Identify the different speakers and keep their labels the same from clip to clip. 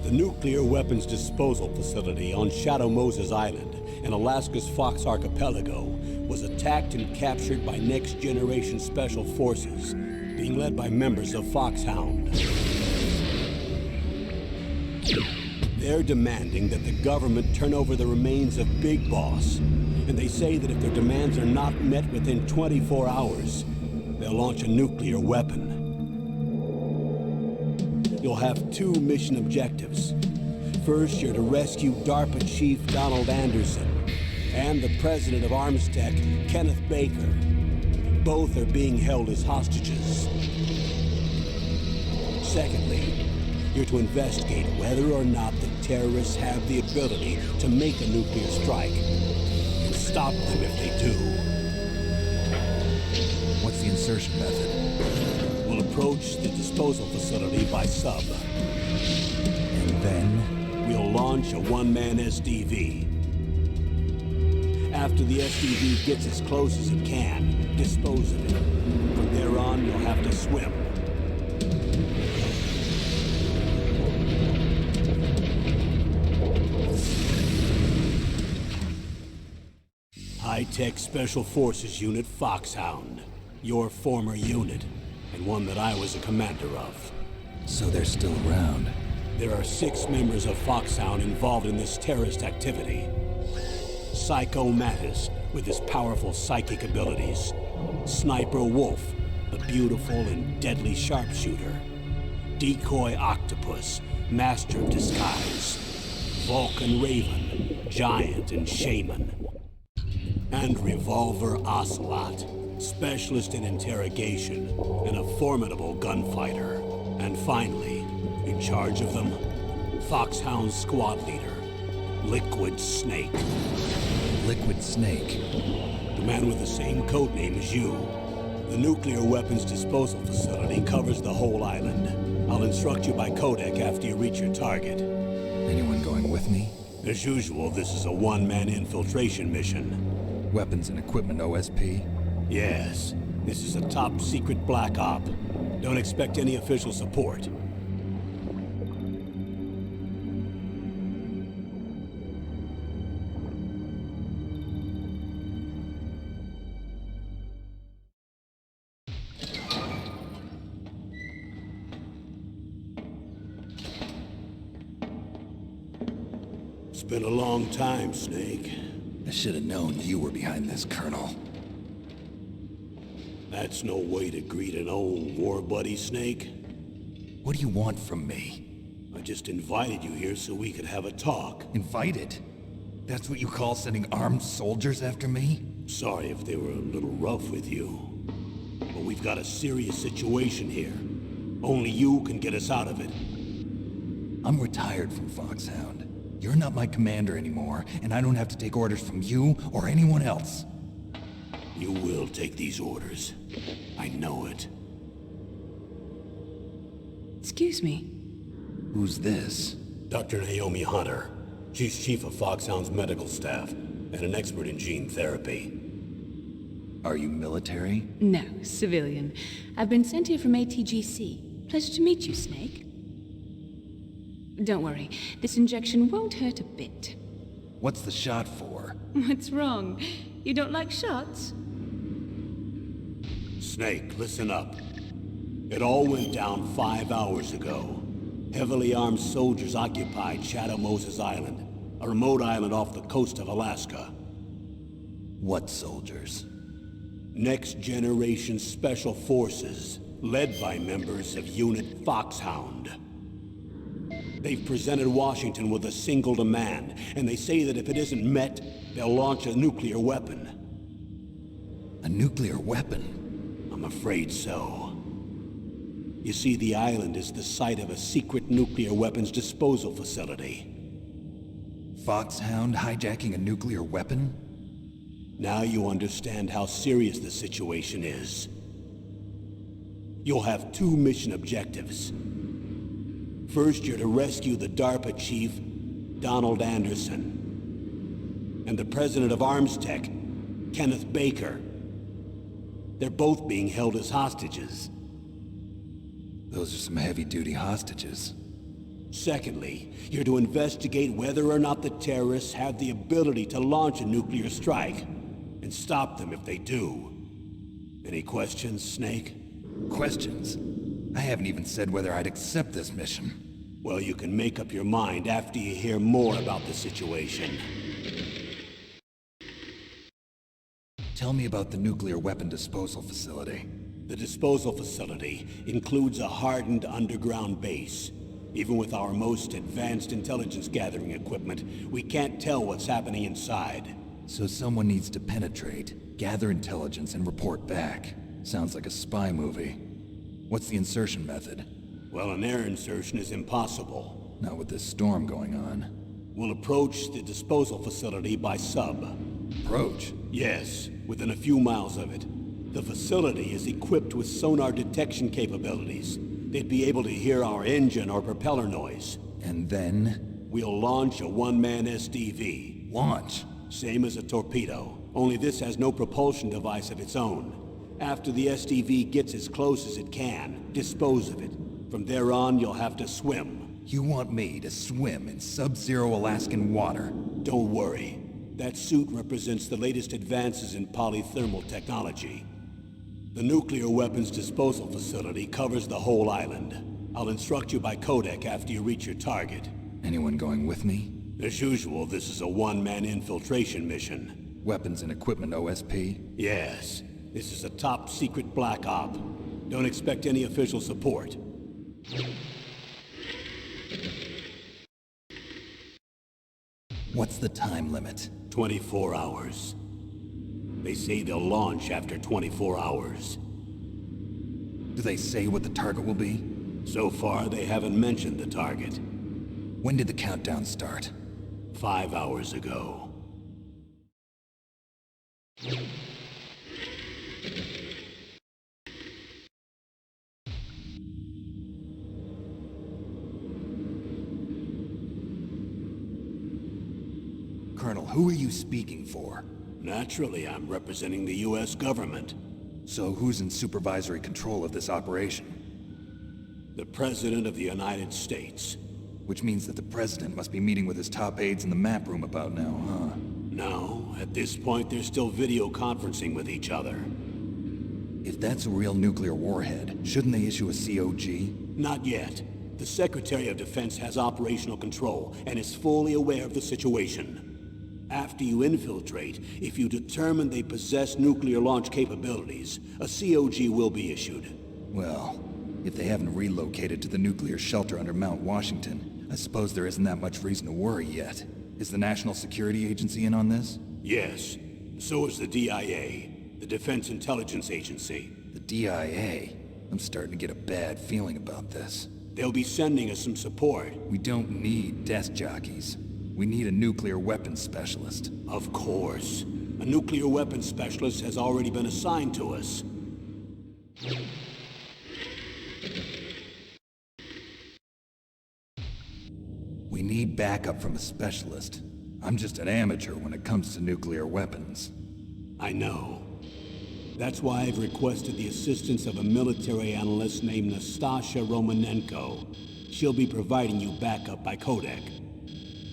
Speaker 1: The nuclear weapons disposal facility on Shadow Moses Island in Alaska's Fox Archipelago was attacked and captured by next-generation special forces, being led by members of FOX-HOUND. They're demanding that the government turn over the remains of Big Boss, and they say that if their demands are not met within 24 hours, they'll launch a nuclear weapon. You'll have two mission objectives. First, you're to rescue DARPA Chief Donald Anderson and the President of Armstech, Kenneth Baker. Both are being held as hostages. Secondly, you're to investigate whether or not the terrorists have the ability to make a nuclear strike and stop them if they do.
Speaker 2: What's the insertion method?
Speaker 1: We'll approach the disposal facility by sub.
Speaker 2: And then?
Speaker 1: We'll launch a one-man SDV. After the SDV gets as close as it can, dispose of it. From there on, you'll have to swim. High-Tech Special Forces Unit FOX-HOUND. Your former unit, and one that I was a commander of.
Speaker 2: So they're still around.
Speaker 1: There are 6 members of FOX-HOUND involved in this terrorist activity. Psycho Mattis, with his powerful psychic abilities. Sniper Wolf, the beautiful and deadly sharpshooter. Decoy Octopus, master of disguise. Vulcan Raven, giant and shaman. And Revolver Ocelot, specialist in interrogation and a formidable gunfighter. And finally, in charge of them, FOX-HOUND squad leader, Liquid Snake.
Speaker 2: Liquid Snake?
Speaker 1: The man with the same codename as you. The nuclear weapons disposal facility covers the whole island. I'll instruct you by codec after you reach your target.
Speaker 2: Anyone going with me?
Speaker 1: As usual, this is a one-man infiltration mission.
Speaker 2: Weapons and equipment OSP?
Speaker 1: Yes. This is a top-secret black op. Don't expect any official support. It's been a long time, Snake.
Speaker 2: I should have known you were behind this, Colonel.
Speaker 1: That's no way to greet an old war buddy, Snake.
Speaker 2: What do you want from me?
Speaker 1: I just invited you here so we could have a talk.
Speaker 2: Invited? That's what you call sending armed soldiers after me?
Speaker 1: Sorry if they were a little rough with you. But we've got a serious situation here. Only you can get us out of it.
Speaker 2: I'm retired from FOX-HOUND. You're not my commander anymore, and I don't have to take orders from you or anyone else.
Speaker 1: You will take these orders. I know it.
Speaker 3: Excuse me.
Speaker 2: Who's this?
Speaker 1: Dr. Naomi Hunter. She's chief of FOX-HOUND's medical staff, and an expert in gene therapy.
Speaker 2: Are you military?
Speaker 3: No, civilian. I've been sent here from ATGC. Pleasure to meet you, Snake. Don't worry, this injection won't hurt a bit.
Speaker 2: What's the shot for?
Speaker 3: What's wrong? You don't like shots?
Speaker 1: Snake, listen up. It all went down 5 hours ago. Heavily armed soldiers occupied Shadow Moses Island, a remote island off the coast of Alaska.
Speaker 2: What soldiers?
Speaker 1: Next generation special forces, led by members of Unit FOX-HOUND. They've presented Washington with a single demand, and they say that if it isn't met, they'll launch a nuclear weapon.
Speaker 2: A nuclear weapon?
Speaker 1: I'm afraid so. You see, the island is the site of a secret nuclear weapons disposal facility.
Speaker 2: FOX-HOUND hijacking a nuclear weapon?
Speaker 1: Now you understand how serious the situation is. You'll have 2 mission objectives. First, you're to rescue the DARPA chief, Donald Anderson, and the president of Armstech, Kenneth Baker. They're both being held as hostages.
Speaker 2: Those are some heavy-duty hostages.
Speaker 1: Secondly, you're to investigate whether or not the terrorists have the ability to launch a nuclear strike, and stop them if they do. Any questions, Snake?
Speaker 2: Questions? I haven't even said whether I'd accept this mission.
Speaker 1: Well, you can make up your mind after you hear more about the situation.
Speaker 2: Tell me about the nuclear weapon disposal facility.
Speaker 1: The disposal facility includes a hardened underground base. Even with our most advanced intelligence gathering equipment, we can't tell what's happening inside.
Speaker 2: So someone needs to penetrate, gather intelligence, and report back. Sounds like a spy movie. What's the insertion method?
Speaker 1: Well, an air insertion is impossible.
Speaker 2: Not with this storm going on.
Speaker 1: We'll approach the disposal facility by sub.
Speaker 2: Approach?
Speaker 1: Yes, within a few miles of it. The facility is equipped with sonar detection capabilities. They'd be able to hear our engine or propeller noise.
Speaker 2: And then?
Speaker 1: We'll launch a one-man SDV.
Speaker 2: Launch?
Speaker 1: Same as a torpedo, only this has no propulsion device of its own. After the SDV gets as close as it can, dispose of it. From there on, you'll have to swim.
Speaker 2: You want me to swim in sub-zero Alaskan water?
Speaker 1: Don't worry. That suit represents the latest advances in polythermal technology. The nuclear weapons disposal facility covers the whole island. I'll instruct you by codec after you reach your target.
Speaker 2: Anyone going with me?
Speaker 1: As usual, this is a one-man infiltration mission.
Speaker 2: Weapons and equipment OSP?
Speaker 1: Yes. This is a top-secret black op. Don't expect any official support.
Speaker 2: What's the time limit?
Speaker 1: 24 hours. They say they'll launch after 24 hours.
Speaker 2: Do they say what the target will be?
Speaker 1: So far, they haven't mentioned the target.
Speaker 2: When did the countdown start?
Speaker 1: 5 hours ago.
Speaker 2: Colonel, who are you speaking for?
Speaker 1: Naturally, I'm representing the U.S. government.
Speaker 2: So who's in supervisory control of this operation?
Speaker 1: The President of the United States.
Speaker 2: Which means that the President must be meeting with his top aides in the map room about now, huh?
Speaker 1: No, at this point they're still video conferencing with each other.
Speaker 2: If that's a real nuclear warhead, shouldn't they issue a COG?
Speaker 1: Not yet. The Secretary of Defense has operational control and is fully aware of the situation. After you infiltrate, if you determine they possess nuclear launch capabilities, a COG will be issued.
Speaker 2: Well, if they haven't relocated to the nuclear shelter under Mount Washington, I suppose there isn't that much reason to worry yet. Is the National Security Agency in on this?
Speaker 1: Yes. So is the DIA, the Defense Intelligence Agency.
Speaker 2: The DIA? I'm starting to get a bad feeling about this.
Speaker 1: They'll be sending us some support.
Speaker 2: We don't need desk jockeys. We need a nuclear weapons specialist.
Speaker 1: Of course. A nuclear weapons specialist has already been assigned to us.
Speaker 2: We need backup from a specialist. I'm just an amateur when it comes to nuclear weapons.
Speaker 1: I know. That's why I've requested the assistance of a military analyst named Nastasha Romanenko. She'll be providing you backup by codec.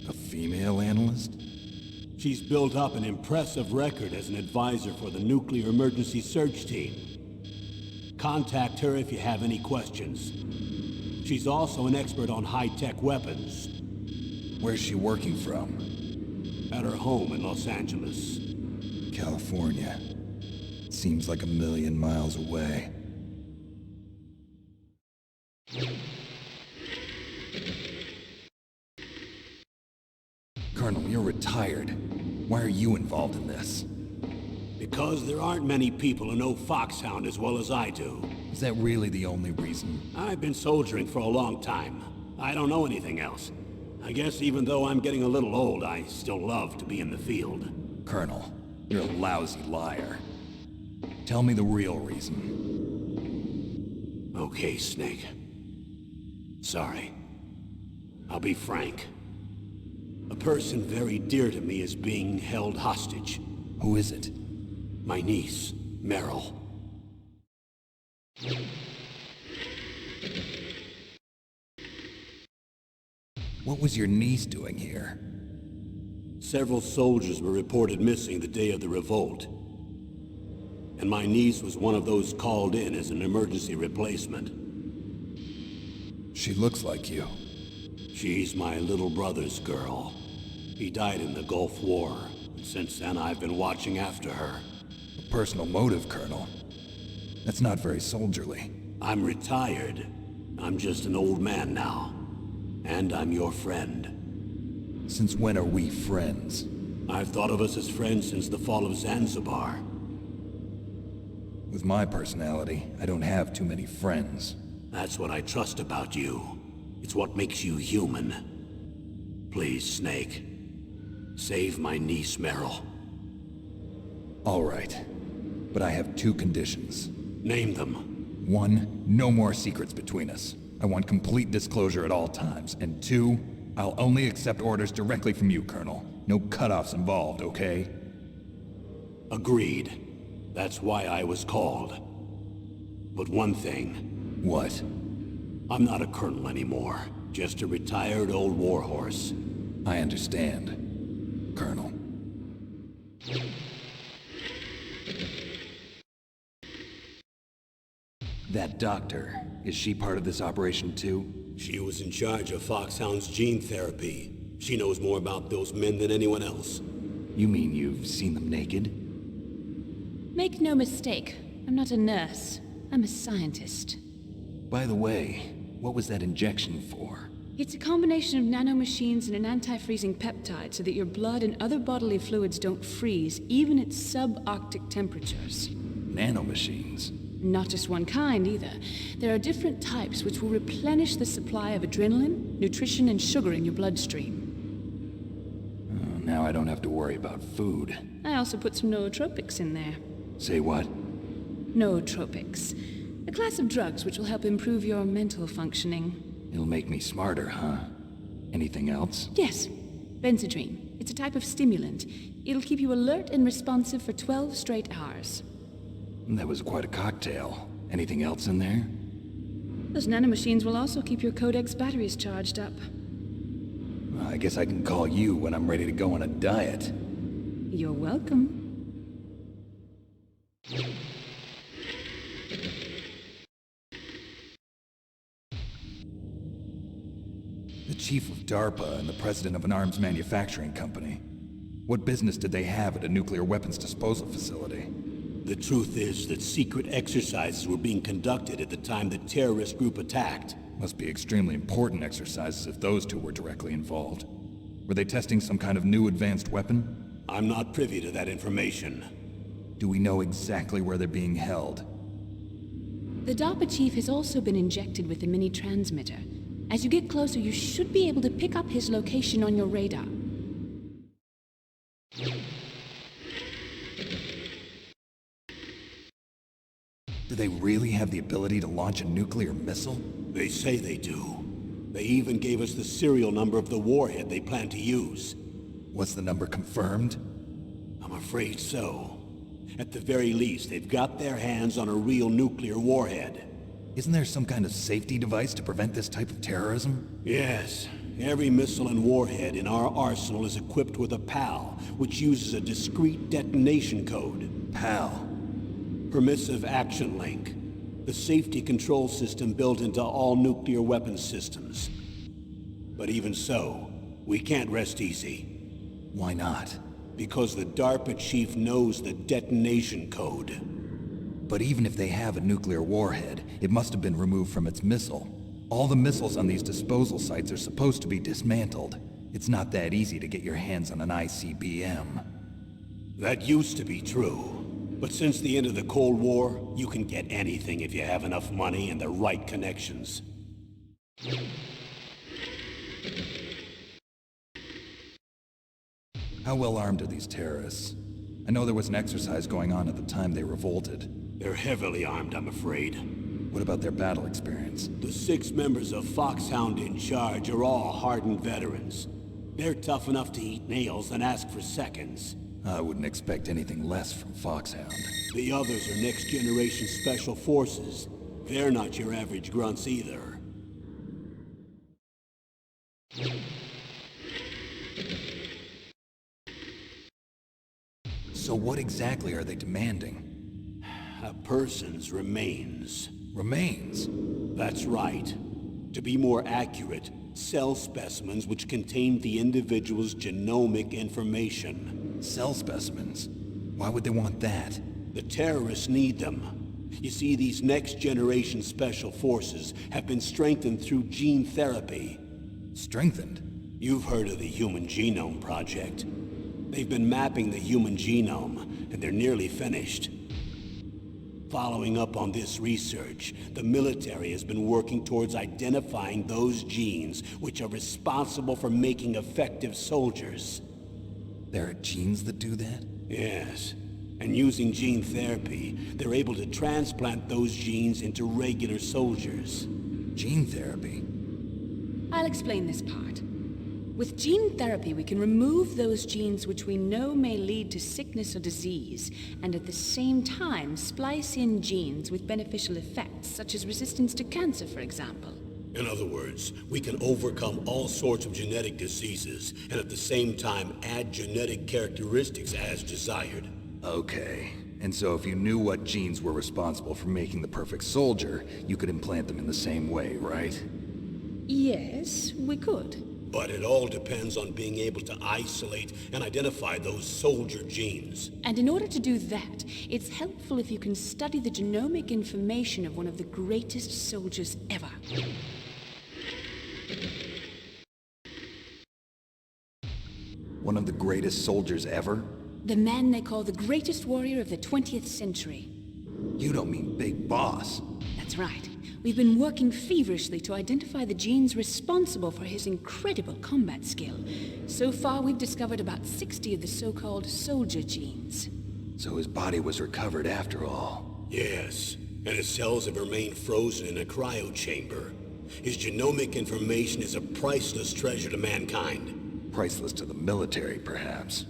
Speaker 2: A female analyst?
Speaker 1: She's built up an impressive record as an advisor for the Nuclear Emergency Search Team. Contact her if you have any questions. She's also an expert on high-tech weapons.
Speaker 2: Where's she working from?
Speaker 1: At her home in Los Angeles.
Speaker 2: California. Seems like a million miles away. Colonel, you're retired. Why are you involved in this?
Speaker 1: Because there aren't many people who know FOX-HOUND as well as I do.
Speaker 2: Is that really the only reason?
Speaker 1: I've been soldiering for a long time. I don't know anything else. I guess even though I'm getting a little old, I still love to be in the field.
Speaker 2: Colonel, you're a lousy liar. Tell me the real reason.
Speaker 1: Okay, Snake. Sorry. I'll be frank. A person very dear to me is being held hostage.
Speaker 2: Who is it?
Speaker 1: My niece, Meryl.
Speaker 2: What was your niece doing here?
Speaker 1: Several soldiers were reported missing the day of the revolt. And my niece was one of those called in as an emergency replacement.
Speaker 2: She looks like you.
Speaker 1: She's my little brother's girl. He died in the Gulf War, and since then I've been watching after her.
Speaker 2: A personal motive, Colonel. That's not very soldierly.
Speaker 1: I'm retired. I'm just an old man now. And I'm your friend.
Speaker 2: Since when are we friends?
Speaker 1: I've thought of us as friends since the fall of Zanzibar.
Speaker 2: With my personality, I don't have too many friends.
Speaker 1: That's what I trust about you. It's what makes you human. Please, Snake. Save my niece, Meryl.
Speaker 2: All right. But I have two conditions.
Speaker 1: Name them.
Speaker 2: 1, no more secrets between us. I want complete disclosure at all times. And 2, I'll only accept orders directly from you, Colonel. No cutoffs involved, okay?
Speaker 1: Agreed. That's why I was called. But one thing.
Speaker 2: What?
Speaker 1: I'm not a colonel anymore. Just a retired old warhorse.
Speaker 2: I understand, Colonel. That doctor, is she part of this operation too?
Speaker 1: She was in charge of FOX-HOUND's gene therapy. She knows more about those men than anyone else.
Speaker 2: You mean you've seen them naked?
Speaker 3: Make no mistake, I'm not a nurse. I'm a scientist.
Speaker 2: By the way, what was that injection for?
Speaker 3: It's a combination of nanomachines and an anti-freezing peptide so that your blood and other bodily fluids don't freeze, even at subarctic temperatures.
Speaker 2: Nanomachines?
Speaker 3: Not just one kind, either. There are different types which will replenish the supply of adrenaline, nutrition, and sugar in your bloodstream.
Speaker 2: Oh, now I don't have to worry about food.
Speaker 3: I also put some nootropics in there.
Speaker 2: Say what?
Speaker 3: Nootropics. A class of drugs which will help improve your mental functioning.
Speaker 2: It'll make me smarter, huh? Anything else?
Speaker 3: Yes. Benzedrine. It's a type of stimulant. It'll keep you alert and responsive for 12 straight hours.
Speaker 2: That was quite a cocktail. Anything else in there?
Speaker 3: Those nanomachines will also keep your Codex batteries charged up.
Speaker 2: Well, I guess I can call you when I'm ready to go on a diet.
Speaker 3: You're welcome.
Speaker 2: The chief of DARPA and the president of an arms manufacturing company. What business did they have at a nuclear weapons disposal facility?
Speaker 1: The truth is that secret exercises were being conducted at the time the terrorist group attacked.
Speaker 2: Must be extremely important exercises if those two were directly involved. Were they testing some kind of new advanced weapon?
Speaker 1: I'm not privy to that information.
Speaker 2: Do we know exactly where they're being held?
Speaker 3: The DARPA chief has also been injected with a mini transmitter. As you get closer, you should be able to pick up his location on your radar.
Speaker 2: Do they really have the ability to launch a nuclear missile?
Speaker 1: They say they do. They even gave us the serial number of the warhead they plan to use.
Speaker 2: Was the number confirmed?
Speaker 1: I'm afraid so. At the very least, they've got their hands on a real nuclear warhead.
Speaker 2: Isn't there some kind of safety device to prevent this type of terrorism?
Speaker 1: Yes. Every missile and warhead in our arsenal is equipped with a PAL, which uses a discrete detonation code.
Speaker 2: PAL?
Speaker 1: Permissive Action Link. The safety control system built into all nuclear weapons systems. But even so, we can't rest easy.
Speaker 2: Why not?
Speaker 1: Because the DARPA chief knows the detonation code.
Speaker 2: But even if they have a nuclear warhead, it must have been removed from its missile. All the missiles on these disposal sites are supposed to be dismantled. It's not that easy to get your hands on an ICBM.
Speaker 1: That used to be true. But since the end of the Cold War, you can get anything if you have enough money and the right connections.
Speaker 2: How well armed are these terrorists? I know there was an exercise going on at the time they revolted.
Speaker 1: They're heavily armed, I'm afraid.
Speaker 2: What about their battle experience?
Speaker 1: The 6 members of FOX-HOUND in charge are all hardened veterans. They're tough enough to eat nails and ask for seconds.
Speaker 2: I wouldn't expect anything less from FOX-HOUND.
Speaker 1: The others are next-generation special forces. They're not your average grunts either.
Speaker 2: So what exactly are they demanding?
Speaker 1: A person's remains.
Speaker 2: Remains?
Speaker 1: That's right. To be more accurate, cell specimens which contain the individual's genomic information.
Speaker 2: Cell specimens? Why would they want that?
Speaker 1: The terrorists need them. You see, these next-generation special forces have been strengthened through gene therapy.
Speaker 2: Strengthened?
Speaker 1: You've heard of the Human Genome Project. They've been mapping the human genome, and they're nearly finished. Following up on this research, the military has been working towards identifying those genes which are responsible for making effective soldiers.
Speaker 2: There are genes that do that?
Speaker 1: Yes. And using gene therapy, they're able to transplant those genes into regular soldiers.
Speaker 2: Gene therapy?
Speaker 3: I'll explain this part. With gene therapy, we can remove those genes which we know may lead to sickness or disease, and at the same time splice in genes with beneficial effects, such as resistance to cancer, for example.
Speaker 1: In other words, we can overcome all sorts of genetic diseases, and at the same time add genetic characteristics as desired.
Speaker 2: Okay. And so if you knew what genes were responsible for making the perfect soldier, you could implant them in the same way, right?
Speaker 3: Yes, we could.
Speaker 1: But it all depends on being able to isolate and identify those soldier genes.
Speaker 3: And in order to do that, it's helpful if you can study the genomic information of one of the greatest soldiers ever.
Speaker 2: One of the greatest soldiers ever?
Speaker 3: The man they call the greatest warrior of the 20th century.
Speaker 2: You don't mean Big Boss.
Speaker 3: That's right. We've been working feverishly to identify the genes responsible for his incredible combat skill. So far, we've discovered about 60 of the so-called soldier genes.
Speaker 2: So his body was recovered after all.
Speaker 1: Yes, and his cells have remained frozen in a cryo chamber. His genomic information is a priceless treasure to mankind.
Speaker 2: Priceless to the military, perhaps.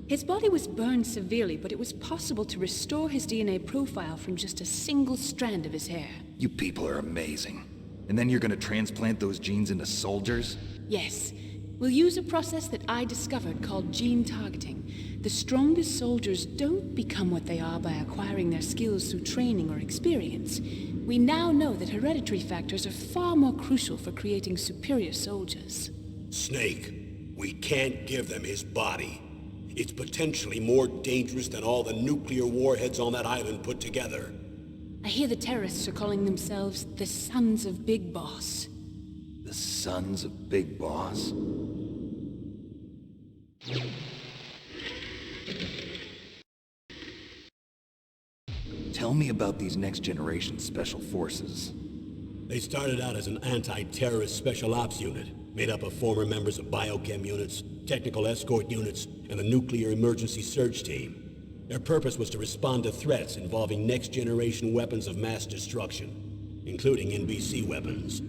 Speaker 3: His body was burned severely, but it was possible to restore his DNA profile from just a single strand of his hair.
Speaker 2: You people are amazing. And then you're gonna transplant those genes into soldiers?
Speaker 3: Yes. We'll use a process that I discovered called gene targeting. The strongest soldiers don't become what they are by acquiring their skills through training or experience. We now know that hereditary factors are far more crucial for creating superior soldiers.
Speaker 1: Snake, we can't give them his body. It's potentially more dangerous than all the nuclear warheads on that island put together.
Speaker 3: I hear the terrorists are calling themselves the Sons of Big Boss.
Speaker 2: The Sons of Big Boss? Tell me about these next-generation special forces.
Speaker 1: They started out as an anti-terrorist special ops unit, made up of former members of biochem units, technical escort units, and the nuclear emergency surge team. Their purpose was to respond to threats involving next-generation weapons of mass destruction, including NBC weapons.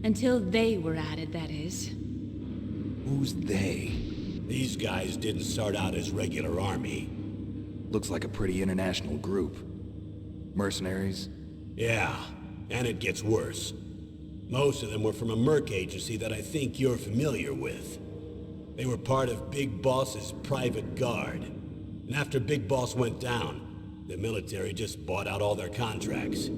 Speaker 3: Until they were added, that is.
Speaker 2: Who's they?
Speaker 1: These guys didn't start out as regular army.
Speaker 2: Looks like a pretty international group. Mercenaries?
Speaker 1: Yeah, and it gets worse. Most of them were from a merc agency that I think you're familiar with. They were part of Big Boss's private guard. And after Big Boss went down, the military just bought out all their contracts.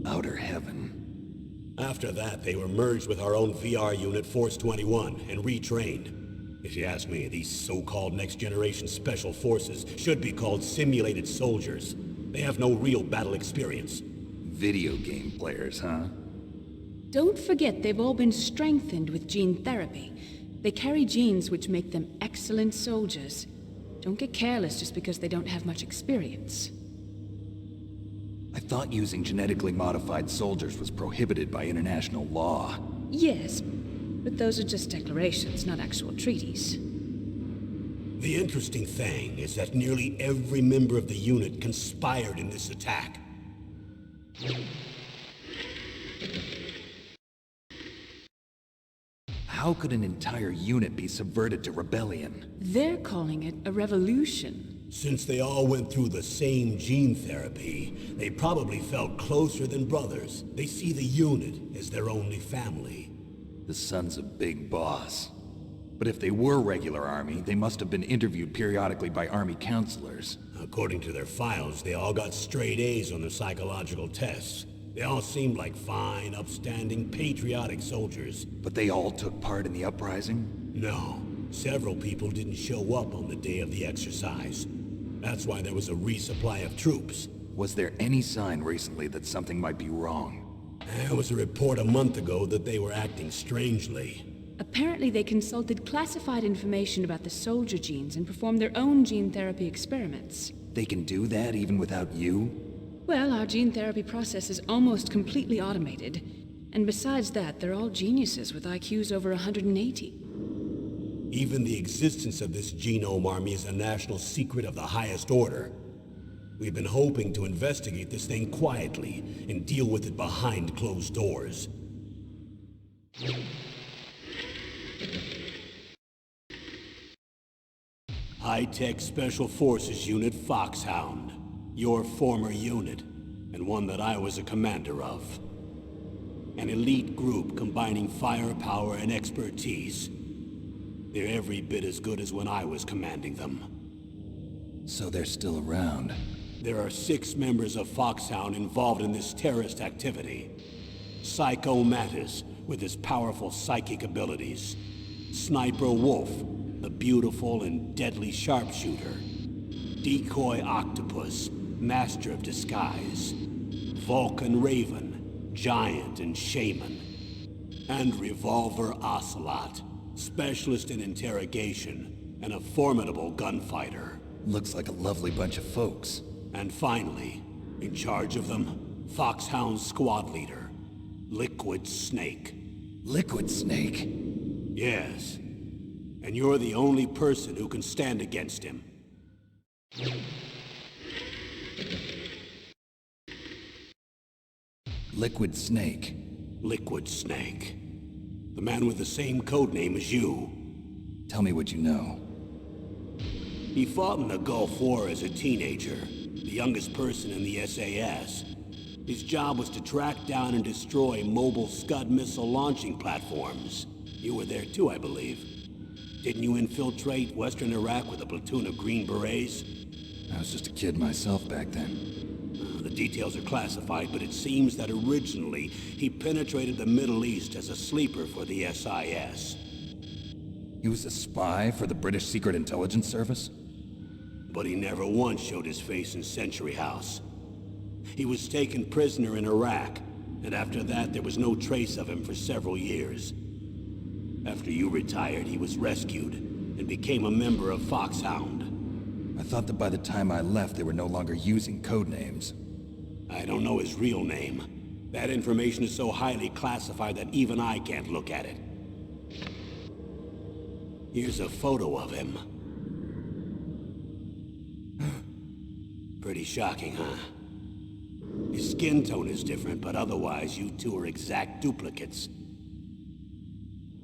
Speaker 2: Outer heaven.
Speaker 1: After that, they were merged with our own VR unit, Force 21, and retrained. If you ask me, these so-called next-generation special forces should be called simulated soldiers. They have no real battle experience.
Speaker 2: Video game players, huh?
Speaker 3: Don't forget they've all been strengthened with gene therapy. They carry genes which make them excellent soldiers. Don't get careless just because they don't have much experience.
Speaker 2: I thought using genetically modified soldiers was prohibited by international law.
Speaker 3: Yes, but those are just declarations, not actual treaties.
Speaker 1: The interesting thing is that nearly every member of the unit conspired in this attack.
Speaker 2: How could an entire unit be subverted to rebellion?
Speaker 3: They're calling it a revolution.
Speaker 1: Since they all went through the same gene therapy, they probably felt closer than brothers. They see the unit as their only family.
Speaker 2: The sons of Big Boss. But if they were regular army, they must have been interviewed periodically by army counselors.
Speaker 1: According to their files, they all got straight A's on their psychological tests. They all seemed like fine, upstanding, patriotic soldiers.
Speaker 2: But they all took part in the uprising?
Speaker 1: No. Several people didn't show up on the day of the exercise. That's why there was a resupply of troops.
Speaker 2: Was there any sign recently that something might be wrong?
Speaker 1: There was a report a month ago that they were acting strangely.
Speaker 3: Apparently they consulted classified information about the soldier genes and performed their own gene therapy experiments.
Speaker 2: They can do that even without you?
Speaker 3: Well, our gene therapy process is almost completely automated. And besides that, they're all geniuses with IQs over 180.
Speaker 1: Even the existence of this genome army is a national secret of the highest order. We've been hoping to investigate this thing quietly and deal with it behind closed doors. High-Tech Special Forces Unit FOX-HOUND. Your former unit, and one that I was a commander of. An elite group combining firepower and expertise. They're every bit as good as when I was commanding them.
Speaker 2: So they're still around.
Speaker 1: There are 6 members of FOX-HOUND involved in this terrorist activity. Psycho Mattis, with his powerful psychic abilities. Sniper Wolf, the beautiful and deadly sharpshooter. Decoy Octopus, master of disguise. Vulcan Raven, giant and shaman. And Revolver Ocelot, specialist in interrogation and a formidable gunfighter.
Speaker 2: Looks like a lovely bunch of folks.
Speaker 1: And finally, in charge of them, FOX-HOUND's squad leader, Liquid Snake.
Speaker 2: Liquid Snake?
Speaker 1: Yes. And you're the only person who can stand against him.
Speaker 2: Liquid Snake.
Speaker 1: Liquid Snake. The man with the same code name as you.
Speaker 2: Tell me what you know.
Speaker 1: He fought in the Gulf War as a teenager, the youngest person in the SAS. His job was to track down and destroy mobile Scud missile launching platforms. You were there too, I believe. Didn't you infiltrate Western Iraq with a platoon of Green Berets?
Speaker 2: I was just a kid myself back then.
Speaker 1: The details are classified, but it seems that originally he penetrated the Middle East as a sleeper for the SIS.
Speaker 2: He was a spy for the British Secret Intelligence Service?
Speaker 1: But he never once showed his face in Century House. He was taken prisoner in Iraq, and after that there was no trace of him for several years. After you retired, he was rescued and became a member of FOX-HOUND.
Speaker 2: I thought that by the time I left they were no longer using code names.
Speaker 1: I don't know his real name. That information is so highly classified that even I can't look at it. Here's a photo of him. Pretty shocking, huh? His skin tone is different, but otherwise you two are exact duplicates.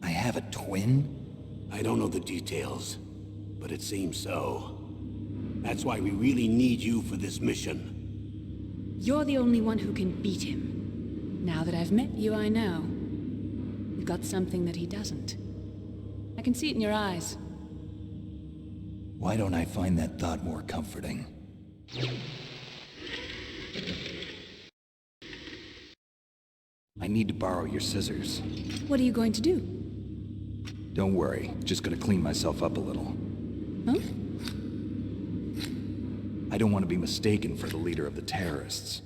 Speaker 2: I have a twin?
Speaker 1: I don't know the details, but it seems so. That's why we really need you for this mission.
Speaker 3: You're the only one who can beat him. Now that I've met you, I know. You've got something that he doesn't. I can see it in your eyes.
Speaker 2: Why don't I find that thought more comforting? I need to borrow your scissors.
Speaker 3: What are you going to do?
Speaker 2: Don't worry, just gonna clean myself up a little.
Speaker 3: Huh?
Speaker 2: I don't want to be mistaken for the leader of the terrorists.